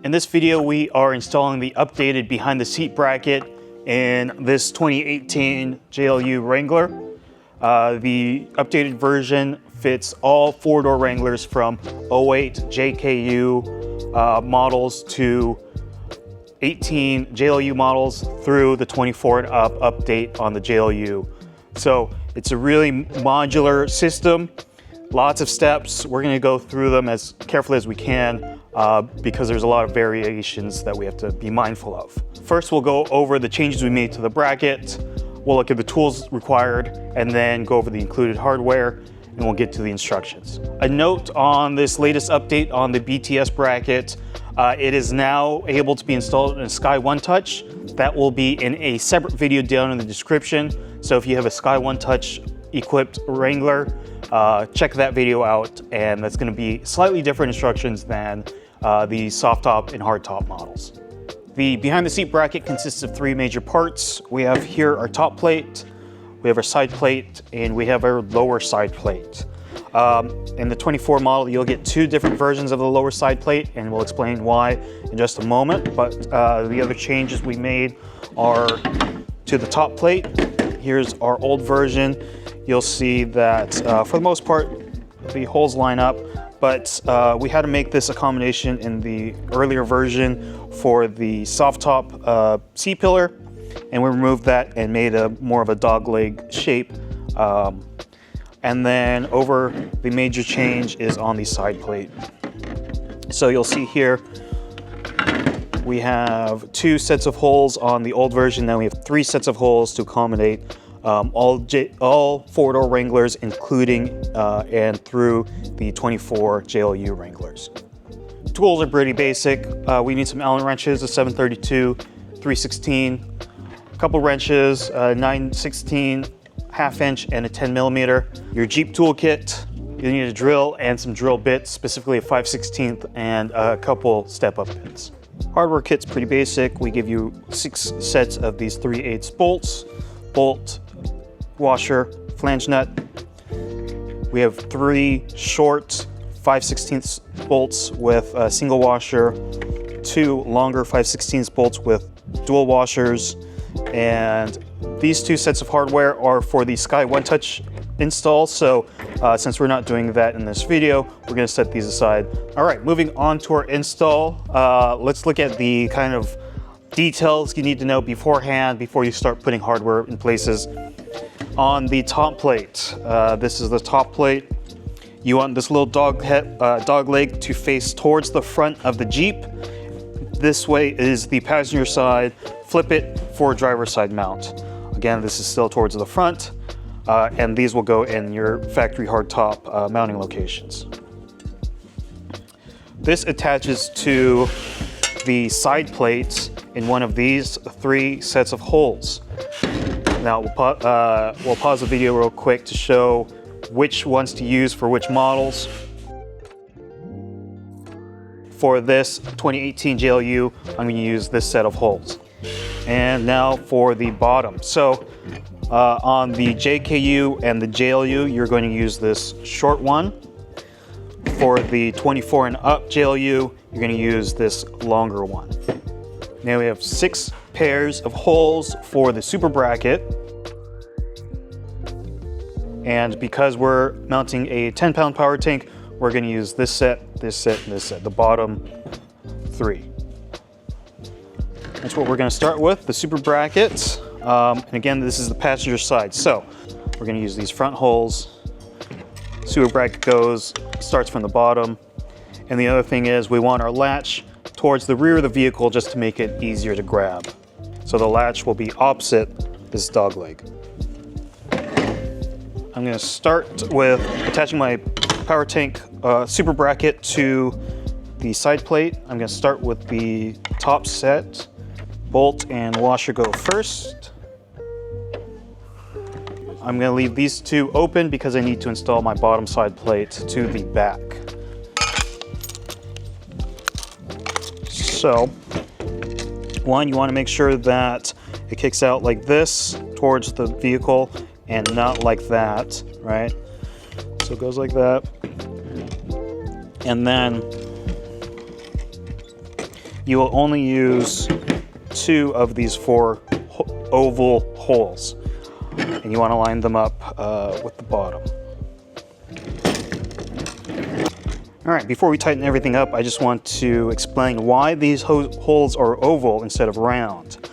In this video, we are installing the updated behind the seat bracket in this 2018 JLU Wrangler. The updated version fits all four-door Wranglers from 08 JKU models to 18 JLU models through the 24 and up update on the JLU. So it's a really modular system, lots of steps. We're gonna go through them as carefully as we can because there's a lot of variations that we have to be mindful of. First, we'll go over the changes we made to the bracket. We'll look at the tools required and then go over the included hardware, and we'll get to the instructions. A note on this latest update on the BTS bracket, it is now able to be installed in a Sky One Touch. That will be in a separate video down in the description. So if you have a Sky One Touch equipped Wrangler, check that video out, and that's going to be slightly different instructions than the soft top and hard top models. The behind the seat bracket consists of three major parts. We have here our top plate, we have our side plate, and we have our lower side plate. In the 24 model, you'll get two different versions of the lower side plate, and we'll explain why in just a moment. But the other changes we made are to the top plate. Here's our old version. You'll see that for the most part, the holes line up, but we had to make this accommodation in the earlier version for the soft top C-pillar, and we removed that and made a more of a dog leg shape. And then over, the major change is on the side plate. So you'll see here, we have two sets of holes on the old version. Now we have three sets of holes to accommodate all four-door Wranglers, including and through the 24 JLU Wranglers. Tools are pretty basic. We need some Allen wrenches, a 732, 316, a couple wrenches, 9/16, half-inch, and a 10mm. Your Jeep toolkit, you need a drill and some drill bits, specifically a 5/16 and a couple step-up bits. Hardware kit's pretty basic. We give you 6 sets of these 3/8 bolts, bolt, washer, flange nut. We have 3 short 5/16 bolts with a single washer, 2 longer 5/16 bolts with dual washers, and these 2 sets of hardware are for the Sky One Touch install. So since we're not doing that in this video, we're going to set these aside. All right, moving on to our install. Let's look at the kind of details you need to know beforehand before you start putting hardware in places. On the top plate, this is the top plate. You want this little dog leg to face towards the front of the Jeep. This way is the passenger side. Flip it for driver's side mount. Again, this is still towards the front, and these will go in your factory hardtop mounting locations. This attaches to the side plates in one of these 3 sets of holes. Now we'll pause the video real quick to show which ones to use for which models. For this 2018 JLU, I'm going to use this set of holes. And now for the bottom. So on the JKU and the JLU, you're going to use this short one. For the 24 and up JLU, you're going to use this longer one. Now we have 6 pairs of holes for the super bracket. And because we're mounting a 10-pound power tank, we're going to use this set, this set, and this set, the bottom 3. That's what we're going to start with, the super bracket. And again, this is the passenger side. So we're going to use these front holes. Super bracket starts from the bottom. And the other thing is we want our latch towards the rear of the vehicle just to make it easier to grab. So the latch will be opposite this dog leg. I'm going to start with attaching my power tank super bracket to the side plate. I'm going to start with the top set. Bolt and washer go first. I'm going to leave these 2 open because I need to install my bottom side plate to the back. So, one, you want to make sure that it kicks out like this towards the vehicle and not like that, right? So it goes like that. And then you will only use 2 of these 4 oval holes. And you want to line them up with the bottom. All right, before we tighten everything up, I just want to explain why these holes are oval instead of round.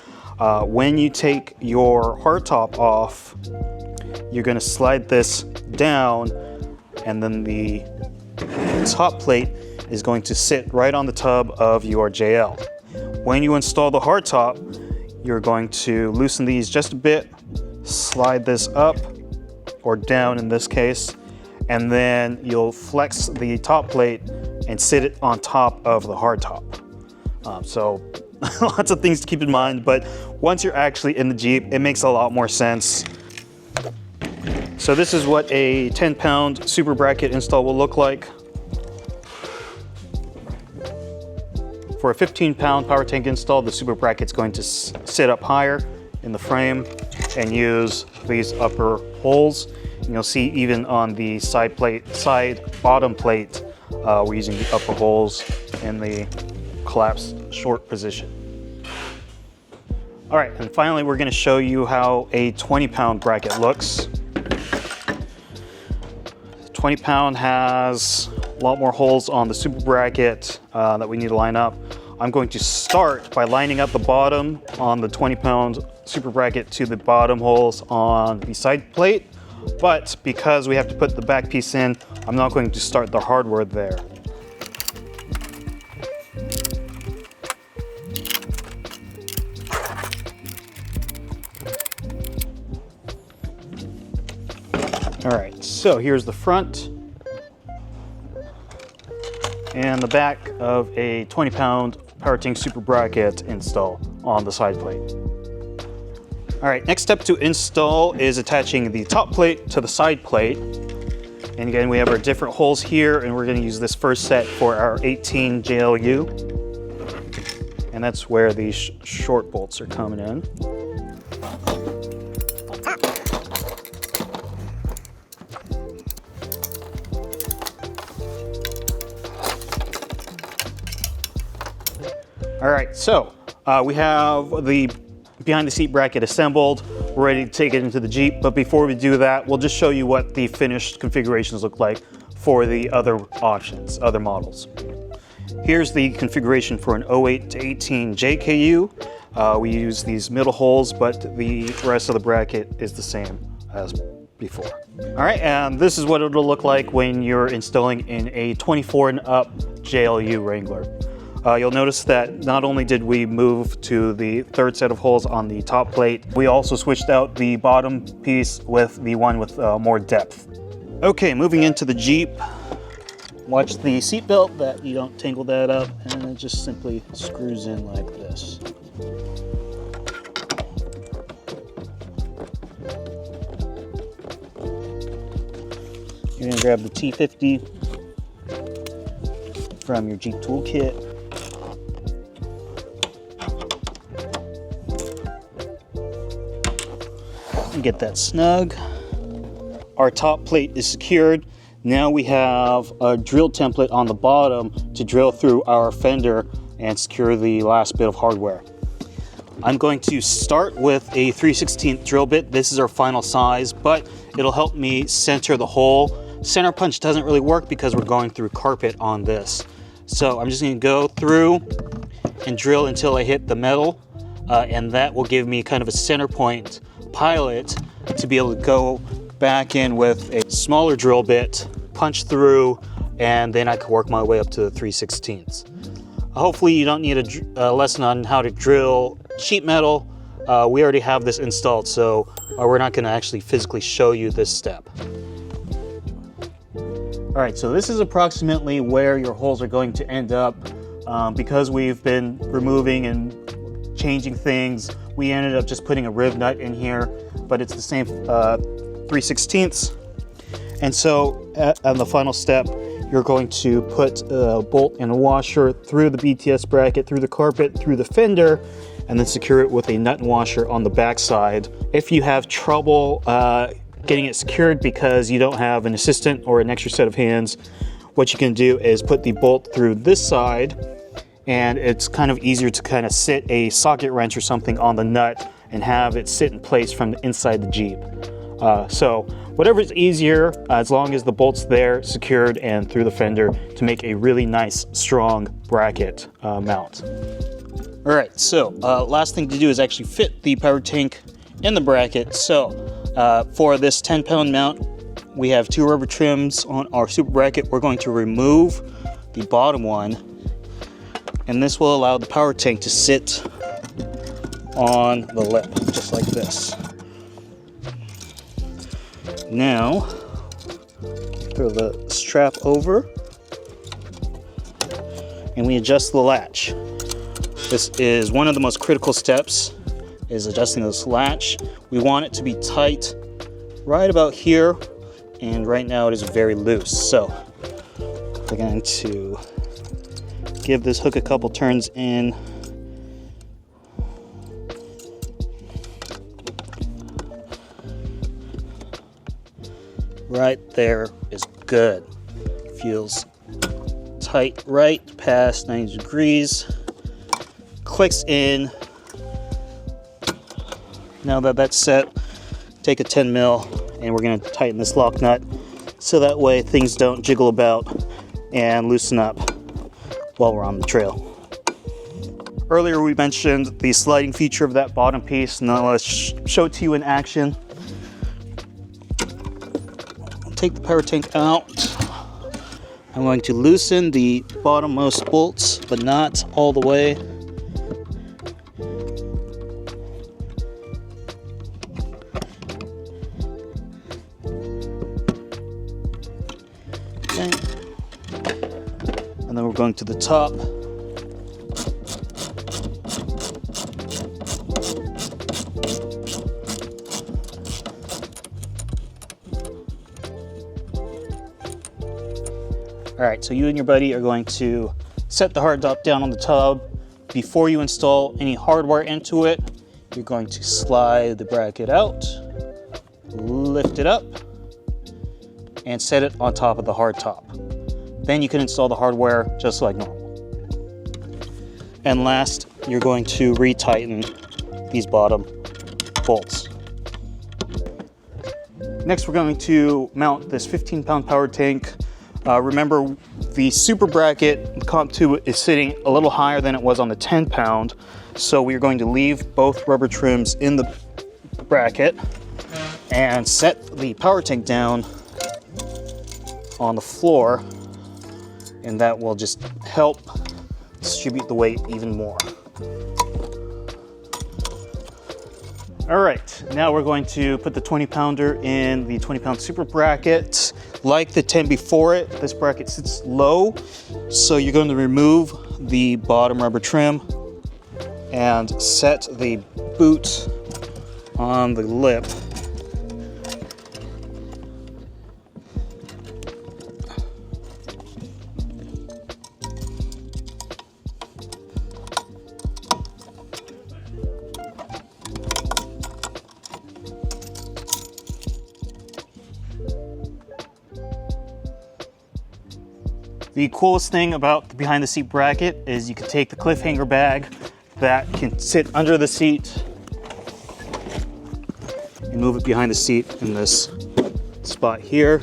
When you take your hardtop off, you're going to slide this down, and then the top plate is going to sit right on the tub of your JL. When you install the hardtop, you're going to loosen these just a bit, slide this up or down in this case, and then you'll flex the top plate and sit it on top of the hardtop. So lots of things to keep in mind, but once you're actually in the Jeep, it makes a lot more sense. So this is what a 10-pound super bracket install will look like. For a 15-pound power tank install, the super bracket's going to sit up higher in the frame and use these upper holes. And you'll see even on the side bottom plate, we're using the upper holes in the collapsed short position. All right, and finally, we're gonna show you how a 20-pound bracket looks. 20-pound has a lot more holes on the super bracket that we need to line up. I'm going to start by lining up the bottom on the 20-pound super bracket to the bottom holes on the side plate, but because we have to put the back piece in, I'm not going to start the hardware there. All right, so here's the front and the back of a 20-pound power tank super bracket install on the side plate. All right, next step to install is attaching the top plate to the side plate. And again, we have our different holes here, and we're gonna use this first set for our 18 JLU. And that's where these short bolts are coming in. All right, so we have the behind the seat bracket assembled. We're ready to take it into the Jeep, but before we do that, we'll just show you what the finished configurations look like for the other options, other models. Here's the configuration for an 08 to 18 JKU. We use these middle holes, but the rest of the bracket is the same as before. All right, and this is what it'll look like when you're installing in a 24 and up JLU Wrangler. You'll notice that not only did we move to the third set of holes on the top plate, we also switched out the bottom piece with the one with more depth. Okay, moving into the Jeep. Watch the seat belt that you don't tangle that up, and it just simply screws in like this. You're gonna grab the T50 from your Jeep toolkit. Get that snug. Our top plate is secured. Now we have a drill template on the bottom to drill through our fender and secure the last bit of hardware. I'm going to start with a 3/16 drill bit. This is our final size, but it'll help me center the hole. Center punch doesn't really work because we're going through carpet on this. So I'm just going to go through and drill until I hit the metal, and that will give me kind of a center point pilot to be able to go back in with a smaller drill bit, punch through, and then I can work my way up to the 3/16. Hopefully you don't need a lesson on how to drill sheet metal. We already have this installed, so we're not going to actually physically show you this step. All right, so this is approximately where your holes are going to end up. Because we've been removing and changing things, we ended up just putting a rib nut in here, but it's the same 3/16. And so on the final step, you're going to put a bolt and a washer through the BTS bracket, through the carpet, through the fender, and then secure it with a nut and washer on the back side. If you have trouble getting it secured because you don't have an assistant or an extra set of hands, what you can do is put the bolt through this side and it's kind of easier to kind of sit a socket wrench or something on the nut and have it sit in place from the inside the Jeep. So whatever is easier, as long as the bolt's there, secured and through the fender, to make a really nice, strong bracket mount. All right, so last thing to do is actually fit the power tank in the bracket. So for this 10-pound mount, we have 2 rubber trims on our super bracket. We're going to remove the bottom one, and this will allow the power tank to sit on the lip, just like this. Now, throw the strap over, and we adjust the latch. This is one of the most critical steps, is adjusting this latch. We want it to be tight right about here, and right now it is very loose. So we're going to give this hook a couple turns in. Right there is good. Feels tight right past 90 degrees. Clicks in. Now that that's set, take a 10 mil and we're going to tighten this lock nut so that way things don't jiggle about and loosen up while we're on the trail. Earlier we mentioned the sliding feature of that bottom piece. Now let's show it to you in action. Take the power tank out. I'm going to loosen the bottommost bolts, but not all the way. Okay. And then we're going to the top. All right, so you and your buddy are going to set the hardtop down on the tub. Before you install any hardware into it, you're going to slide the bracket out, lift it up, and set it on top of the hardtop. Then you can install the hardware just like normal. And last, you're going to retighten these bottom bolts. Next, we're going to mount this 15-pound power tank. Remember, the super bracket, the comp 2, is sitting a little higher than it was on the 10-pound. So we're going to leave both rubber trims in the bracket and set the power tank down on the floor, and that will just help distribute the weight even more. All right, now we're going to put the 20-pounder in the 20-pound super bracket. Like the 10 before it, this bracket sits low, so you're going to remove the bottom rubber trim and set the boot on the lip. The coolest thing about the behind the seat bracket is you can take the cliffhanger bag that can sit under the seat and move it behind the seat in this spot here.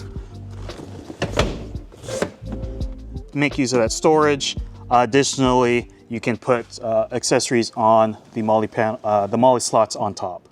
Make use of that storage. Additionally, you can put accessories on the MOLLE slots on top.